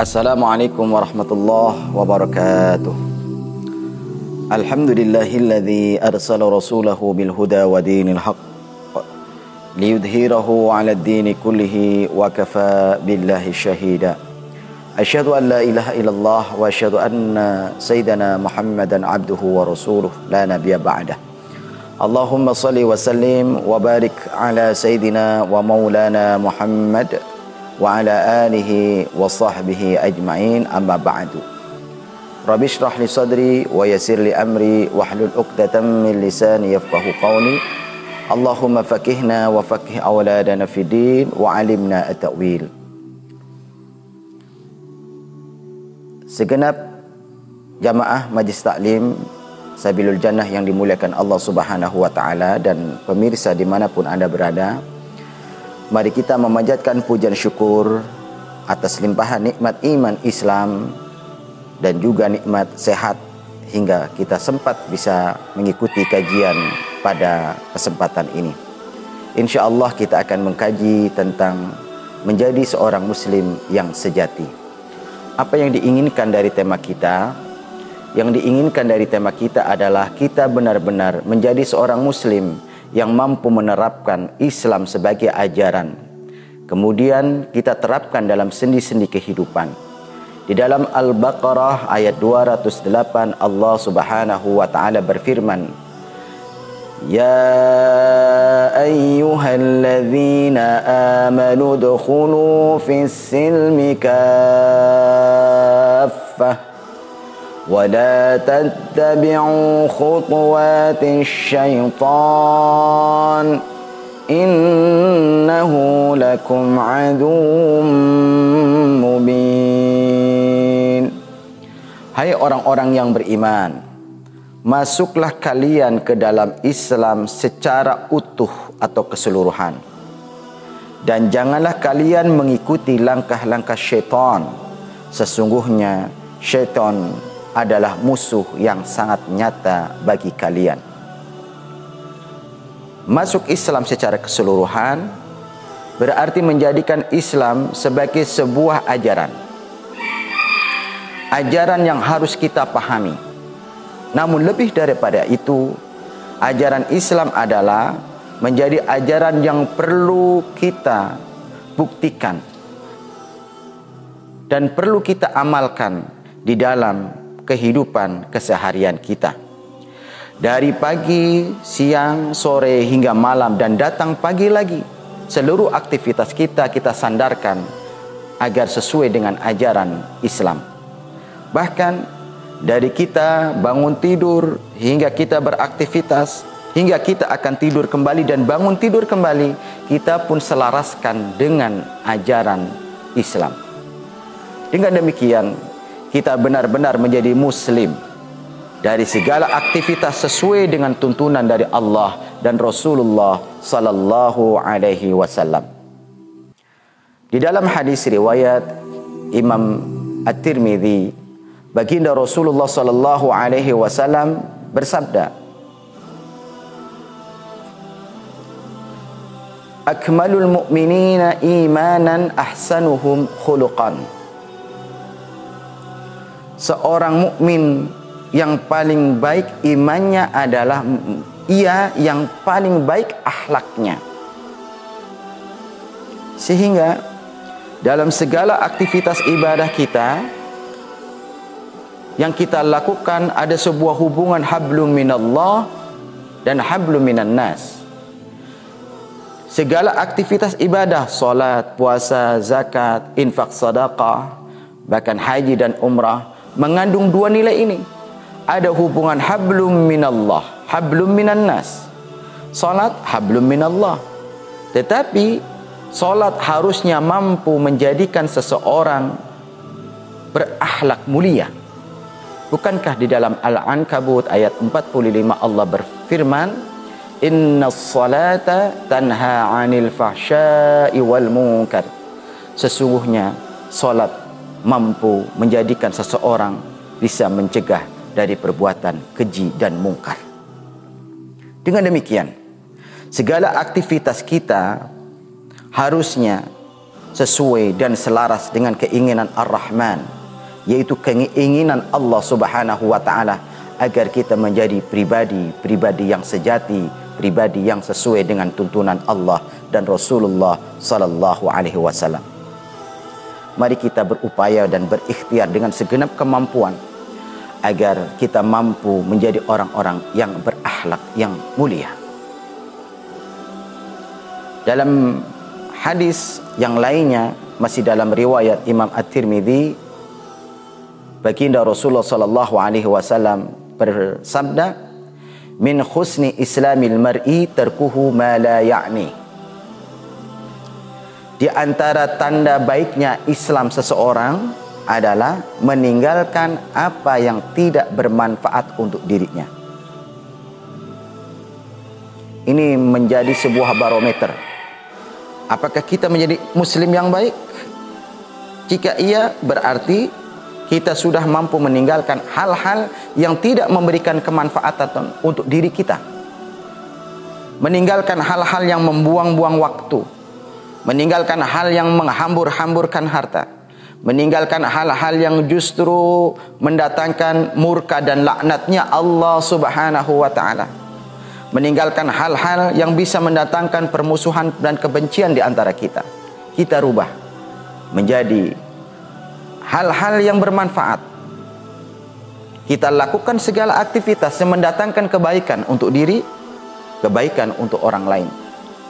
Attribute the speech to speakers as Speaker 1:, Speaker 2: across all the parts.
Speaker 1: Assalamualaikum warahmatullahi wabarakatuh. Alhamdulillahilladzi arsala rasulahu bil huda wa dinil haqq liyudhhirahu 'ala ad-dini kullihi wa kafa billahi shahida. Asyhadu an la ilaha illallah wa asyhadu anna sayyidana Muhammadan abduhu wa rasuluh la nabiyya ba'dah. Allahumma salli wa sallim wa barik ala sayyidina wa maulana Muhammad wa ala alihi wa sahbihi ajma'in, amma ba'du. Rabbi shrah li sadri wa yassir li amri wahlul 'uqdatam min lisani yafqahu qawli. Allahumma faqihna wa faqih awladana fid din wa 'allimna at-ta'wil. Segenap jamaah Majlis Taklim Sabilul Jannah yang dimuliakan Allah Subhanahu wa taala dan pemirsa dimanapun Anda berada, mari kita memanjatkan pujian syukur atas limpahan nikmat iman Islam dan juga nikmat sehat hingga kita sempat bisa mengikuti kajian pada kesempatan ini. Insya Allah kita akan mengkaji tentang menjadi seorang muslim yang sejati. Apa yang diinginkan dari tema kita? Yang diinginkan dari tema kita adalah kita benar-benar menjadi seorang muslim yang mampu menerapkan Islam sebagai ajaran. Kemudian kita terapkan dalam sendi-sendi kehidupan. Di dalam Al-Baqarah ayat 208 Allah Subhanahu wa taala berfirman, Ya ayyuhalladzina amanu dukhulu fis silmi kaffah wa la tattabi'u khutuwatis syaitan innahu lakum aduwwum mubin. Hai orang-orang yang beriman, masuklah kalian ke dalam Islam secara utuh atau keseluruhan. Dan janganlah kalian mengikuti langkah-langkah syaitan. Sesungguhnya syaitan adalah musuh yang sangat nyata bagi kalian. Masuk Islam secara keseluruhan berarti menjadikan Islam sebagai sebuah ajaran. Ajaran yang harus kita pahami. Namun lebih daripada itu, ajaran Islam adalah menjadi ajaran yang perlu kita buktikan dan perlu kita amalkan di dalam kehidupan keseharian kita. Dari pagi, siang, sore hingga malam dan datang pagi lagi, seluruh aktivitas kita sandarkan agar sesuai dengan ajaran Islam. Bahkan dari kita bangun tidur hingga kita beraktivitas, hingga kita akan tidur kembali dan bangun tidur kembali, kita pun selaraskan dengan ajaran Islam. Dengan demikian, kita benar-benar menjadi muslim dari segala aktivitas sesuai dengan tuntunan dari Allah dan Rasulullah sallallahu alaihi wasallam. Di dalam hadis riwayat Imam At-Tirmidzi, baginda Rasulullah sallallahu alaihi wasallam bersabda, Akmalul mu'minina imanan ahsanuhum khuluqan. Seorang mukmin yang paling baik imannya adalah ia yang paling baik akhlaknya. Sehingga dalam segala aktivitas ibadah kita yang kita lakukan ada sebuah hubungan hablum minallah dan hablum minan nas. Segala aktivitas ibadah, salat, puasa, zakat, infak, sedekah, bahkan haji dan umrah mengandung dua nilai ini. Ada hubungan hablum minallah, hablum minan nas. Salat hablum minallah. Tetapi salat harusnya mampu menjadikan seseorang berakhlak mulia. Bukankah di dalam Al-Ankabut ayat 45 Allah berfirman, Innas salata tanha 'anil fahsya'i wal munkar. Sesungguhnya salat mampu menjadikan seseorang bisa mencegah dari perbuatan keji dan mungkar. Dengan demikian, segala aktivitas kita harusnya sesuai dan selaras dengan keinginan Ar-Rahman, yaitu keinginan Allah Subhanahu wa taala, agar kita menjadi pribadi yang sejati, pribadi yang sesuai dengan tuntunan Allah dan Rasulullah sallallahu alaihi wasallam. Mari kita berupaya dan berikhtiar dengan segenap kemampuan agar kita mampu menjadi orang-orang yang berakhlak yang mulia. Dalam hadis yang lainnya, masih dalam riwayat Imam At-Tirmidzi, baginda Rasulullah sallallahu alaihi wasallam bersabda, "Min husni islamil mar'i tarkuhu ma la ya'ni." Di antara tanda baiknya Islam seseorang adalah meninggalkan apa yang tidak bermanfaat untuk dirinya. Ini menjadi sebuah barometer. Apakah kita menjadi muslim yang baik? Jika iya, berarti kita sudah mampu meninggalkan hal-hal yang tidak memberikan kemanfaatan untuk diri kita. Meninggalkan hal-hal yang membuang-buang waktu. Meninggalkan hal yang menghambur-hamburkan harta. Meninggalkan hal-hal yang justru mendatangkan murka dan laknatnya Allah Subhanahu wa ta'ala. Meninggalkan hal-hal yang bisa mendatangkan permusuhan dan kebencian di antara kita. Kita rubah menjadi hal-hal yang bermanfaat. Kita lakukan segala aktivitas yang mendatangkan kebaikan untuk diri, kebaikan untuk orang lain.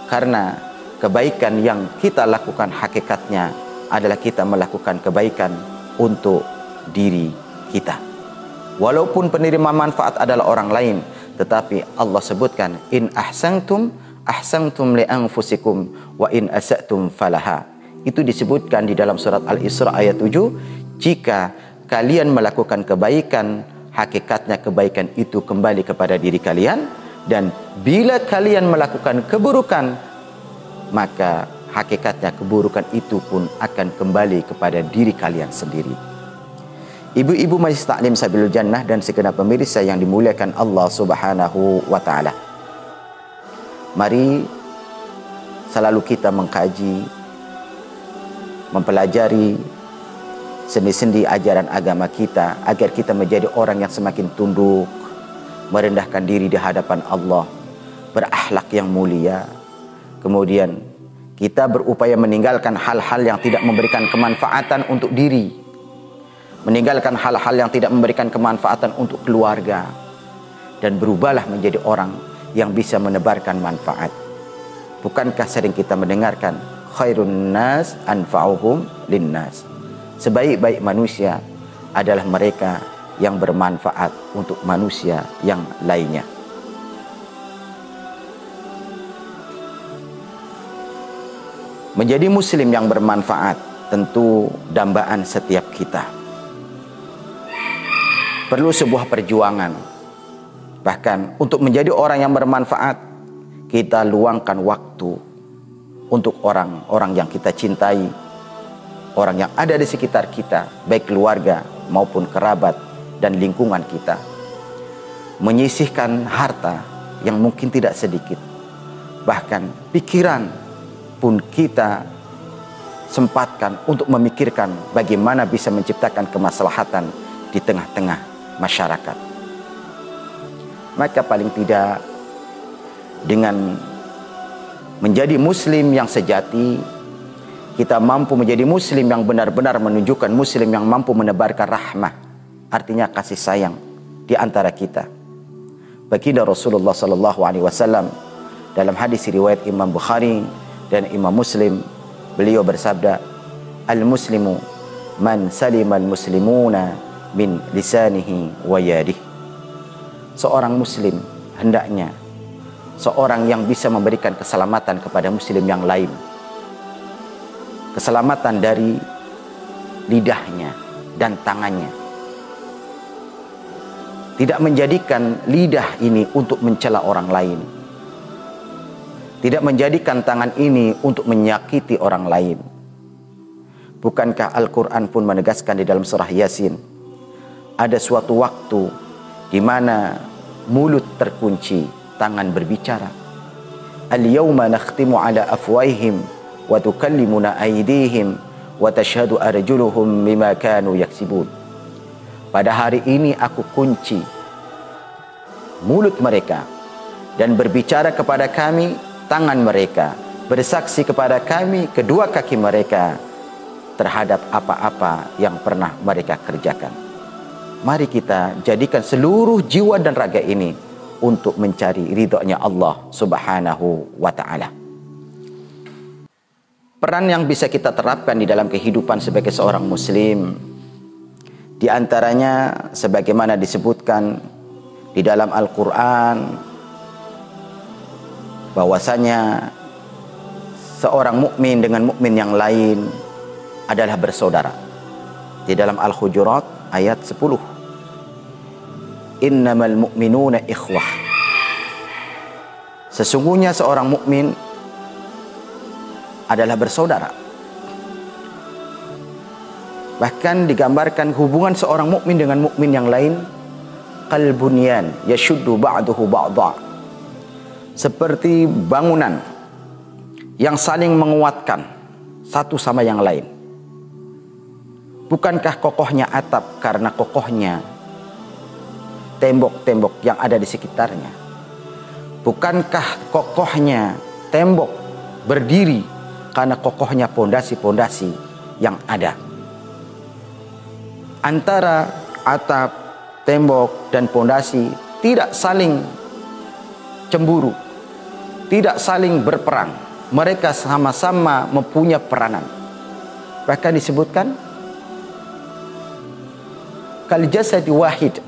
Speaker 1: Karena kebaikan yang kita lakukan hakikatnya adalah kita melakukan kebaikan untuk diri kita. Walaupun penerima manfaat adalah orang lain, tetapi Allah sebutkan, in ahsantum ahsantum li anfusikum wa in asatum falaha. Itu disebutkan di dalam surat Al-Isra ayat 7. Jika kalian melakukan kebaikan, hakikatnya kebaikan itu kembali kepada diri kalian. Dan bila kalian melakukan keburukan, maka hakikatnya keburukan itu pun akan kembali kepada diri kalian sendiri. Ibu-ibu Majlis Taklim Sabilul Jannah dan segenap pemirsa yang dimuliakan Allah Subhanahu wa ta'ala, mari selalu kita mengkaji, mempelajari sendi-sendi ajaran agama kita, agar kita menjadi orang yang semakin tunduk, merendahkan diri di hadapan Allah, berakhlak yang mulia. Kemudian kita berupaya meninggalkan hal-hal yang tidak memberikan kemanfaatan untuk diri, meninggalkan hal-hal yang tidak memberikan kemanfaatan untuk keluarga, dan berubahlah menjadi orang yang bisa menebarkan manfaat. Bukankah sering kita mendengarkan khairun nas anfa'uhum linnas? Sebaik-baik manusia adalah mereka yang bermanfaat untuk manusia yang lainnya. Menjadi muslim yang bermanfaat tentu dambaan setiap kita. Perlu sebuah perjuangan. Bahkan untuk menjadi orang yang bermanfaat, kita luangkan waktu untuk orang-orang yang kita cintai, orang yang ada di sekitar kita, baik keluarga maupun kerabat dan lingkungan kita. Menyisihkan harta yang mungkin tidak sedikit, bahkan pikiran pun kita sempatkan untuk memikirkan bagaimana bisa menciptakan kemaslahatan di tengah-tengah masyarakat. Maka paling tidak dengan menjadi muslim yang sejati, kita mampu menjadi muslim yang benar-benar menunjukkan muslim yang mampu menebarkan rahmah, artinya kasih sayang di antara kita. Baginda Rasulullah sallallahu alaihi wasallam dalam hadis riwayat Imam Bukhari dan Imam Muslim, beliau bersabda, al-muslimu man salimal muslimuna min lisanihi wa yadihi. Seorang muslim hendaknya seorang yang bisa memberikan keselamatan kepada muslim yang lain. Keselamatan dari lidahnya dan tangannya. Tidak menjadikan lidah ini untuk mencela orang lain. Tidak menjadikan tangan ini untuk menyakiti orang lain. Bukankah Al-Quran pun menegaskan di dalam surah Yasin, ada suatu waktu di mana mulut terkunci, tangan berbicara. Al-yawma nakhtimu ala afwaihim wa tukallimuna aydihim wa tashhadu arjuluhum bima kanu yaksibun. Pada hari ini aku kunci mulut mereka dan berbicara kepada kami tangan mereka, bersaksi kepada kami kedua kaki mereka terhadap apa-apa yang pernah mereka kerjakan. Mari kita jadikan seluruh jiwa dan raga ini untuk mencari ridhonya Allah Subhanahu wa ta'ala. Peran yang bisa kita terapkan di dalam kehidupan sebagai seorang muslim, di antaranya sebagaimana disebutkan di dalam Al-Quran, bahwasanya seorang mukmin dengan mukmin yang lain adalah bersaudara. Di dalam Al-Hujurat ayat 10. Innamal mu'minuna ikhwah. Sesungguhnya seorang mukmin adalah bersaudara. Bahkan digambarkan hubungan seorang mukmin dengan mukmin yang lain kal bunyan yashuddu ba'duhu ba'dha. Seperti bangunan yang saling menguatkan satu sama yang lain. Bukankah kokohnya atap karena kokohnya tembok-tembok yang ada di sekitarnya? Bukankah kokohnya tembok berdiri karena kokohnya pondasi-pondasi yang ada? Antara atap, tembok, dan pondasi tidak saling cemburu, tidak saling berperang. Mereka sama-sama mempunyai peranan. Bahkan disebutkan kal jasadi wahid.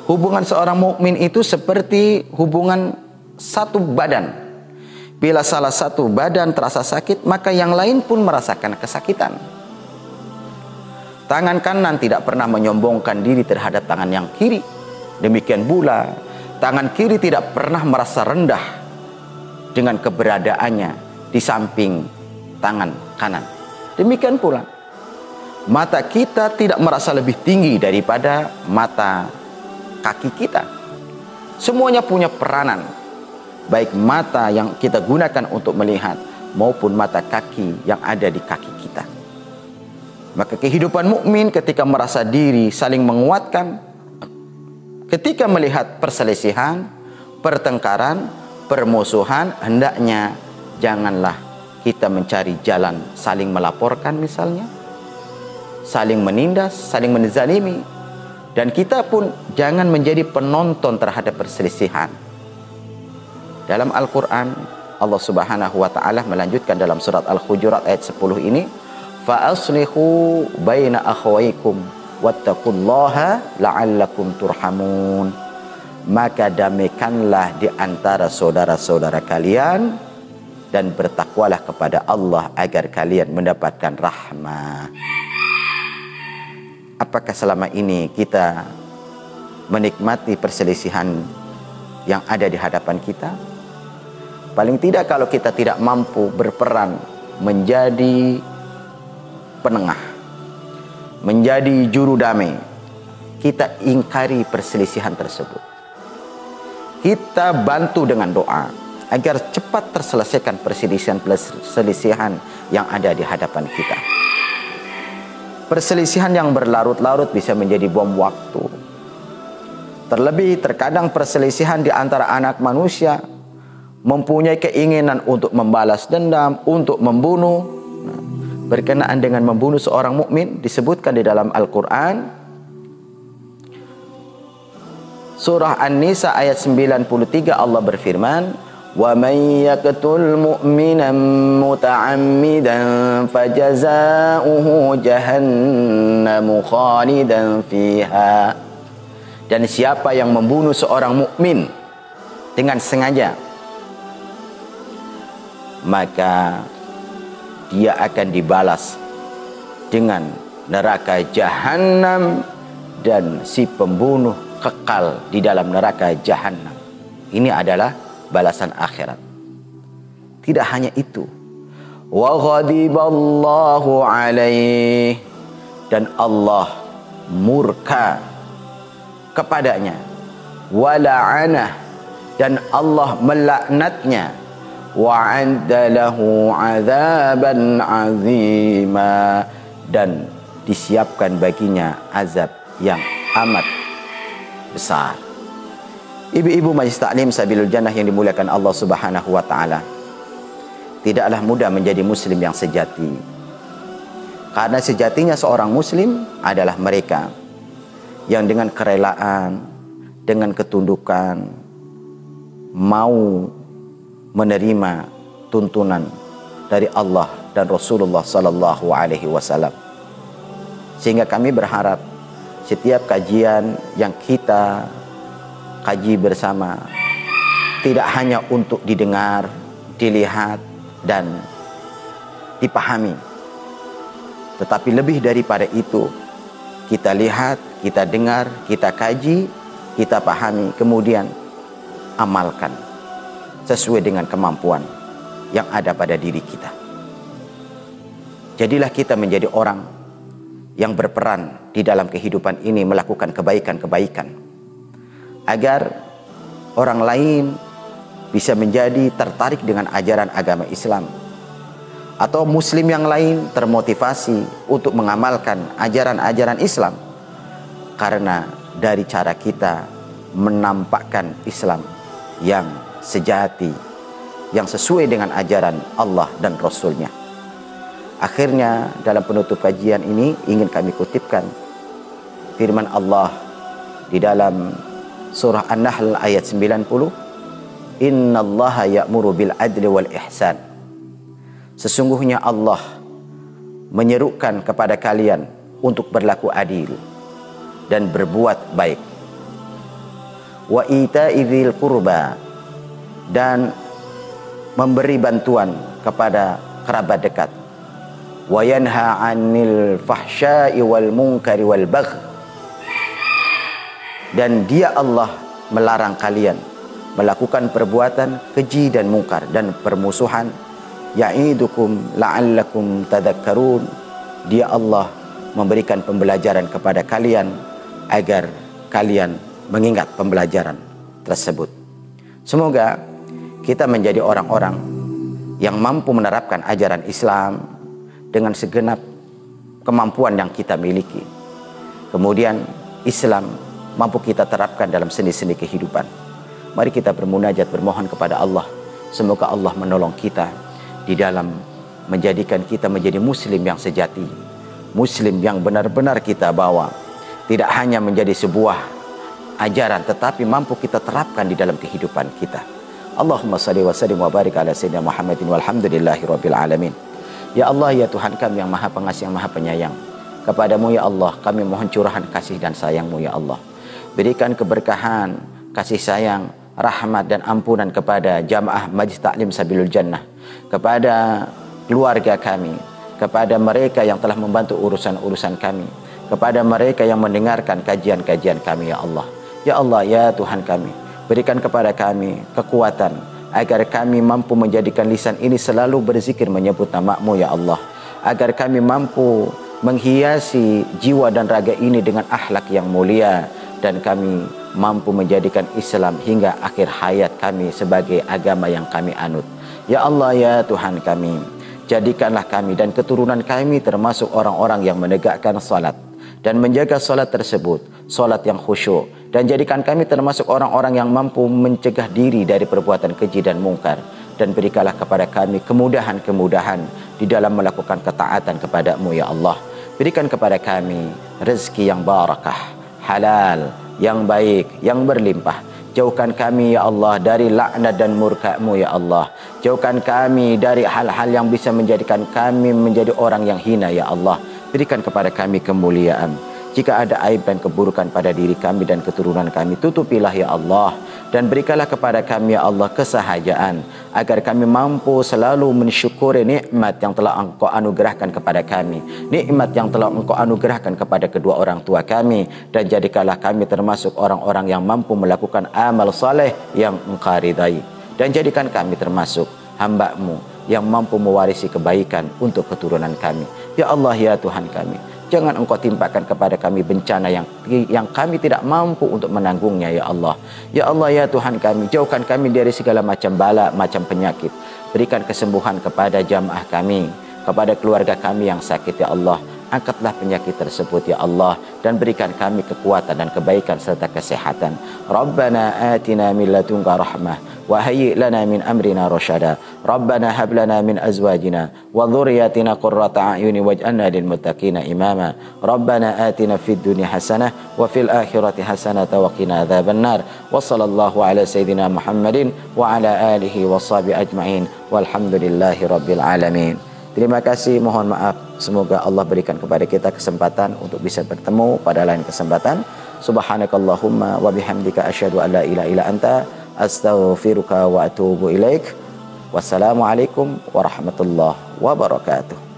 Speaker 1: Hubungan seorang mukmin itu seperti hubungan satu badan. Bila salah satu badan terasa sakit, maka yang lain pun merasakan kesakitan. Tangan kanan tidak pernah menyombongkan diri terhadap tangan yang kiri. Demikian pula, tangan kiri tidak pernah merasa rendah dengan keberadaannya di samping tangan kanan. Demikian pula, mata kita tidak merasa lebih tinggi daripada mata kaki kita. Semuanya punya peranan, baik mata yang kita gunakan untuk melihat maupun mata kaki yang ada di kaki kita. Maka kehidupan mukmin ketika merasa diri saling menguatkan, ketika melihat perselisihan, pertengkaran, permusuhan, hendaknya janganlah kita mencari jalan saling melaporkan misalnya, saling menindas, saling menzalimi. Dan kita pun jangan menjadi penonton terhadap perselisihan. Dalam Al-Quran, Allah Subhanahu wa ta'ala melanjutkan dalam surat Al-Hujurat ayat 10 ini, fa aslihu baina akhawaykum wattaqullaha la'allakum turhamun. Maka damaikanlah di antara saudara-saudara kalian dan bertakwalah kepada Allah agar kalian mendapatkan rahmah. Apakah selama ini kita menikmati perselisihan yang ada di hadapan kita? Paling tidak kalau kita tidak mampu berperan menjadi penengah, menjadi juru damai, kita ingkari perselisihan tersebut. Kita bantu dengan doa agar cepat terselesaikan perselisihan yang ada di hadapan kita. Perselisihan yang berlarut-larut bisa menjadi bom waktu. Terlebih terkadang perselisihan di antara anak manusia mempunyai keinginan untuk membalas dendam, untuk membunuh. Berkenaan dengan membunuh seorang mukmin disebutkan di dalam Al-Quran. Surah An-Nisa ayat 93 Allah berfirman, وَمَنْ يَقْتُلْ مُؤْمِنًا مُتَعَمِّدًا فَجَزَاؤُهُ جَهَنَّمُ خَالِدًا فِيهَا. Dan siapa yang membunuh seorang mukmin dengan sengaja, maka dia akan dibalas dengan neraka jahanam dan si pembunuh kekal di dalam neraka jahanam. Ini adalah balasan akhirat. Tidak hanya itu, wa ghadiballahu alaihi, dan Allah murka kepadanya, wa la'anah, dan Allah melaknatnya, وَعَدَّ لَهُ عَذَابًا عَظِيمًا, dan disiapkan baginya azab yang amat besar. Ibu-ibu Majlis Taklim Sabilul Jannah yang dimuliakan Allah Subhanahu wa taala, tidaklah mudah menjadi muslim yang sejati. Karena sejatinya seorang muslim adalah mereka yang dengan kerelaan, dengan ketundukan mau menerima tuntunan dari Allah dan Rasulullah sallallahu alaihi wasallam. Sehingga kami berharap setiap kajian yang kita kaji bersama tidak hanya untuk didengar, dilihat dan dipahami, tetapi lebih daripada itu, kita lihat, kita dengar, kita kaji, kita pahami, kemudian amalkan sesuai dengan kemampuan yang ada pada diri kita. Jadilah kita menjadi orang yang berperan di dalam kehidupan ini melakukan kebaikan-kebaikan, agar orang lain bisa menjadi tertarik dengan ajaran agama Islam, atau muslim yang lain termotivasi untuk mengamalkan ajaran-ajaran Islam karena dari cara kita menampakkan Islam yang sejati, yang sesuai dengan ajaran Allah dan Rasulnya. Akhirnya dalam penutup kajian ini ingin kami kutipkan firman Allah di dalam surah An-Nahl ayat 90, Innallaha ya'muru bil adli wal ihsan. Sesungguhnya Allah menyerukan kepada kalian untuk berlaku adil dan berbuat baik. Wa ita'i dzil qurba, dan memberi bantuan kepada kerabat dekat. Wa yanha 'anil fahsya'i wal munkari wal baghi, dan Dia Allah melarang kalian melakukan perbuatan keji dan mungkar dan permusuhan. Ya'idukum la'allakum tadhakkarun. Dia Allah memberikan pembelajaran kepada kalian agar kalian mengingat pembelajaran tersebut. Semoga kita menjadi orang-orang yang mampu menerapkan ajaran Islam dengan segenap kemampuan yang kita miliki. Kemudian Islam mampu kita terapkan dalam sendi-sendi kehidupan. Mari kita bermunajat, bermohon kepada Allah. Semoga Allah menolong kita di dalam menjadikan kita menjadi muslim yang sejati, muslim yang benar-benar kita bawa, tidak hanya menjadi sebuah ajaran, tetapi mampu kita terapkan di dalam kehidupan kita. Allahumma salli wa sallim wa barik ala sayyidina Muhammadin walhamdulillahi rabbil alamin. Ya Allah, ya Tuhan kami yang maha pengasih, yang maha penyayang, kepadamu ya Allah kami mohon curahan kasih dan sayangmu ya Allah. Berikan keberkahan, kasih sayang, rahmat dan ampunan kepada jamaah Majlis Taklim Sabilul Jannah, kepada keluarga kami, kepada mereka yang telah membantu urusan-urusan kami, kepada mereka yang mendengarkan kajian-kajian kami ya Allah. Ya Allah, ya Tuhan kami, berikan kepada kami kekuatan agar kami mampu menjadikan lisan ini selalu berzikir menyebut nama-Mu ya Allah, agar kami mampu menghiasi jiwa dan raga ini dengan akhlak yang mulia, dan kami mampu menjadikan Islam hingga akhir hayat kami sebagai agama yang kami anut. Ya Allah, ya Tuhan kami, jadikanlah kami dan keturunan kami termasuk orang-orang yang menegakkan salat dan menjaga salat tersebut, salat yang khusyuk, dan jadikan kami termasuk orang-orang yang mampu mencegah diri dari perbuatan keji dan mungkar, dan berikanlah kepada kami kemudahan-kemudahan di dalam melakukan ketaatan kepada-Mu ya Allah. Berikan kepada kami rezeki yang barakah, halal, yang baik, yang berlimpah. Jauhkan kami ya Allah dari laknat dan murka-Mu ya Allah. Jauhkan kami dari hal-hal yang bisa menjadikan kami menjadi orang yang hina ya Allah. Berikan kepada kami kemuliaan. Jika ada aib dan keburukan pada diri kami dan keturunan kami, tutupilah ya Allah. Dan berikanlah kepada kami ya Allah kesahajaan, agar kami mampu selalu mensyukuri nikmat yang telah Engkau anugerahkan kepada kami, nikmat yang telah Engkau anugerahkan kepada kedua orang tua kami, dan jadikanlah kami termasuk orang-orang yang mampu melakukan amal saleh yang Engkau ridai, dan jadikan kami termasuk hamba-Mu yang mampu mewarisi kebaikan untuk keturunan kami. Ya Allah, ya Tuhan kami, jangan Engkau timpakan kepada kami bencana yang kami tidak mampu untuk menanggungnya ya Allah. Ya Allah, ya Tuhan kami, jauhkan kami dari segala macam bala, macam penyakit. Berikan kesembuhan kepada jamaah kami, kepada keluarga kami yang sakit ya Allah. Angkatlah penyakit tersebut ya Allah, dan berikan kami kekuatan dan kebaikan serta kesehatan. Rabbana atina min ladunka rahmah wa hayyi' lana min amrina rasyada. Rabbana hab lana min azwajina wa dhurriyyatina qurrata a'yuni waj'alna lil muttaqina imama. Rabbana atina fid dunya hasanah wa fil akhirati hasanah wa qina adzabannar. Wa sallallahu ala sayyidina Muhammadin wa ala alihi washabihi ajma'in. Walhamdulillahi rabbil alamin. Terima kasih, mohon maaf. Semoga Allah berikan kepada kita kesempatan untuk bisa bertemu pada lain kesempatan. Subhanakallahumma wa bihamdika asyhadu an la ilaha illa anta astaghfiruka wa atubu ilaik. Wassalamualaikum warahmatullahi wabarakatuh.